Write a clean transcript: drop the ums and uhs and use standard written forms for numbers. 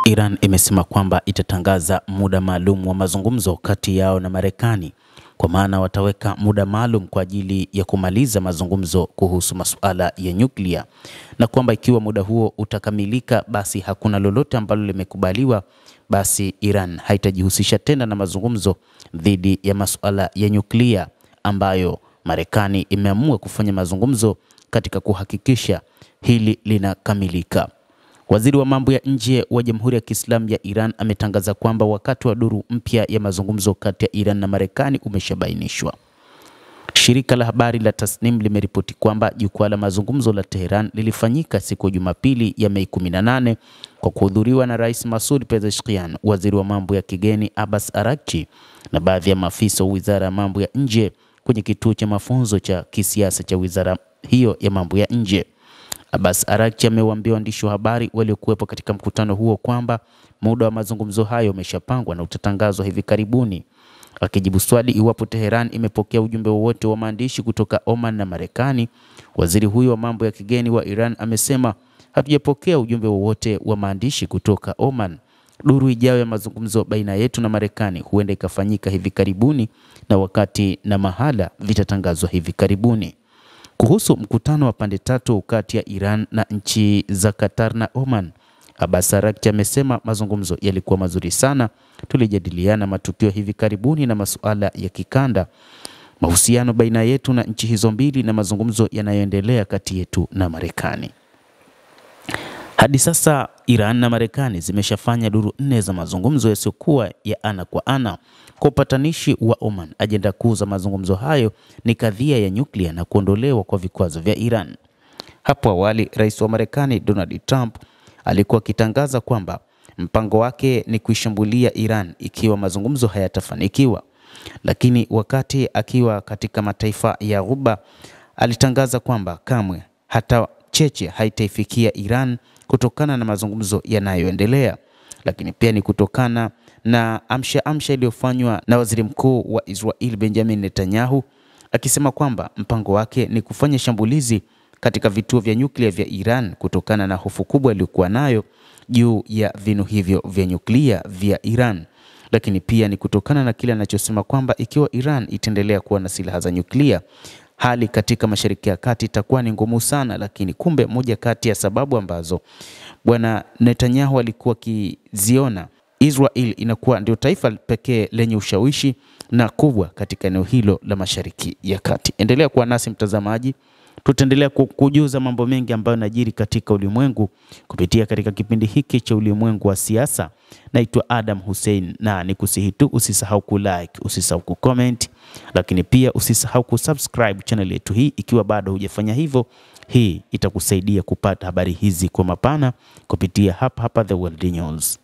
Iran imesema kwamba itatangaza muda maalum wa mazungumzo kati yao na Marekani, kwa maana wataweka muda maalum kwa ajili ya kumaliza mazungumzo kuhusu masuala ya nyuklia, na kwamba ikiwa muda huo utakamilika, basi hakuna lolote ambalo limekubaliwa, basi Iran haitajihusisha tena na mazungumzo dhidi ya masuala ya nyuklia ambayo Marekani imeamua kufanya mazungumzo katika kuhakikisha hili linakamilika. Waziri wa mambo ya nje wa Jamhuri ya Kiislamu ya Iran ametangaza kwamba wakati wa duru mpya ya mazungumzo kati ya Iran na Marekani umeshabainishwa. Shirika la habari la Tasnim limeripoti kwamba jukwaa la mazungumzo la Tehran lilifanyika siku ya Jumapili ya Mei 18 kwa kuhudhuriwa na Rais Masoud Pezeshkian, waziri wa mambo ya kigeni Abbas Araghchi na baadhi ya maafisa wa Wizara ya Mambo ya Nje kwenye kituo cha mafunzo cha kisiasa cha wizara hiyo ya mambo ya nje. Abbas Araghchi amewaambia waandishi wa habari waliokuwepo katika mkutano huo kwamba muda wa mazungumzo hayo umeshapangwa na utatangazwa hivi karibuni. Akijibu swali iwapo Tehran imepokea ujumbe wowote wa maandishi kutoka Oman na Marekani, waziri huyo wa mambo ya kigeni wa Iran amesema hatujapokea ujumbe wowote wa maandishi kutoka Oman. Duru ijayo ya mazungumzo baina yetu na Marekani huenda ikafanyika hivi karibuni na wakati na mahala vitatangazwa hivi karibuni. Kuhusu mkutano wa pande tatu kati ya Iran na nchi za Qatar na Oman, Abbas Araghchi amesema mazungumzo yalikuwa mazuri sana. Tulijadiliana matukio hivi karibuni na masuala ya kikanda, mahusiano baina yetu na nchi hizo mbili na mazungumzo yanayoendelea kati yetu na Marekani. Hadi sasa Iran na Marekani zimeshafanya duru 4 za mazungumzo yasiyokuwa ya ana kwa ana kwa upatanishi wa Oman. Ajenda kuu za mazungumzo hayo ni kadhia ya nyuklia na kuondolewa kwa vikwazo vya Iran. Hapo awali, Rais wa Marekani Donald Trump alikuwa akitangaza kwamba mpango wake ni kuishambulia Iran ikiwa mazungumzo hayatafanikiwa. Lakini wakati akiwa katika mataifa ya Ghuba, alitangaza kwamba kamwe hata cheche haitaifikia Iran kutokana na mazungumzo yanayoendelea, lakini pia ni kutokana na amsha iliyofanywa na Waziri Mkuu wa Israel Benjamin Netanyahu, akisema kwamba mpango wake ni kufanya shambulizi katika vituo vya nyuklia vya Iran kutokana na hofu kubwa iliyokuwa nayo juu ya vinu hivyo vya nyuklia vya Iran. Lakini pia ni kutokana na kile anachosema kwamba ikiwa Iran itaendelea kuwa na silaha za nyuklia, hali katika Mashariki ya Kati itakuwa ni ngumu sana. Lakini kumbe moja kati ya sababu ambazo Bwana Netanyahu alikuwa akiziona, Israel inakuwa ndio taifa pekee lenye ushawishi na kubwa katika eneo hilo la Mashariki ya Kati. Endelea kuwa nasi mtazamaji, tutaendelea kukujuza mambo mengi ambayo yanajiri katika ulimwengu kupitia katika kipindi hiki cha Ulimwengu wa Siasa. Naitwa Adam Hussein, na nikusihi tu usisahau kulike, usisahau kucomment, lakini pia usisahau kusubscribe channel yetu hii ikiwa bado hujafanya hivyo. Hii itakusaidia kupata habari hizi kwa mapana kupitia hapa The World News.